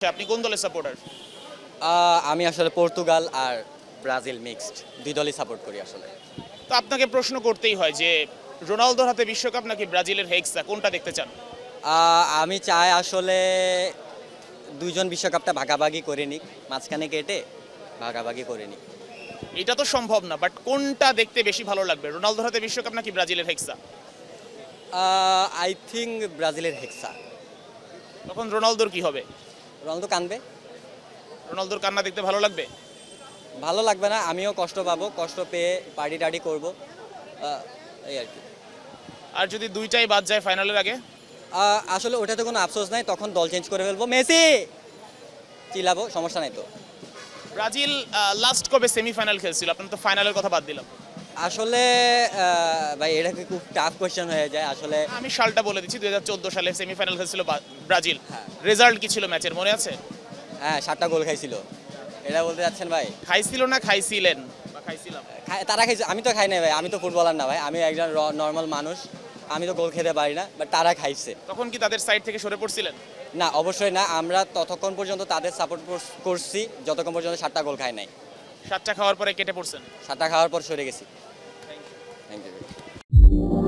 আপনি কোন দলের সাপোর্টার? আমি আসলে পর্তুগাল আর ব্রাজিল মিক্সড দুই দলই সাপোর্ট করি আসলে। তো আপনাকে প্রশ্ন করতেই হয় যে রোনালদোর হাতে বিশ্বকাপ নাকি ব্রাজিলের হেক্সা, কোনটা দেখতে চান? আমি চাই আসলে দুইজন বিশ্বকাপটা ভাগাভাগি করে নিক, মাঝখানে কেটে ভাগাভাগি করে নিক। এটা তো সম্ভব না, বাট কোনটা দেখতে বেশি ভালো লাগবে, রোনালদোর হাতে বিশ্বকাপ নাকি ব্রাজিলের হেক্সা? আই থিঙ্ক ব্রাজিলের হেক্সা। তখন রোনালদোর কি হবে? রোনালদো কানবে। রোনালদোর কান্না দেখতে ভালো লাগবে? ভালো লাগবে না, আমিও কষ্ট পাবো, কষ্ট পেয়ে পার্টি টার্টি করবো, এই আর কি। আর যদি দুইটাই বাদ যায় ফাইনালের আগে? আসলে ওটাতে কোনো আফসোস নাই, তখন দল চেঞ্জ করে ফেলবো, মেসি চিল্লাবো, সমস্যা নাই তো। ব্রাজিল লাস্ট কবে সেমিফাইনাল খেলছিল? আপনার তো ফাইনালের কথা বাদ দিলাম। আসলে ভাই এটা কি খুব টাফ কোয়েশ্চেন হয়ে যায় আসলে। আমি সালটা বলে দিচ্ছি, 2014 সালে সেমিফাইনাল খেলছিল ব্রাজিল। হ্যাঁ। রেজাল্ট কি ছিল ম্যাচের মনে আছে? হ্যাঁ, 7টা গোল খাইছিল, এটা বলতে যাচ্ছেন ভাই? খাইছিল না খাইছিলেন? বা খাইছিলাম? তারা খাইছে, আমি তো খাই নাই ভাই, আমি তো ফুটবলার না ভাই, আমি একজন নর্মাল মানুষ, আমি তো গোল খেতে পারি না, বাট তারা খাইছে। তখন কি তাদের সাইড থেকে সরে পড়ছিলেন? না, অবশ্যই না, আমরা ততক্ষণ পর্যন্ত তাদের সাপোর্ট করছি যতক্ষণ পর্যন্ত 7টা গোল খাই নাই। 7টা খাওয়ার পরে কেটে পড়ছেন? 7টা খাওয়ার পর সরে গেছি। Thank you.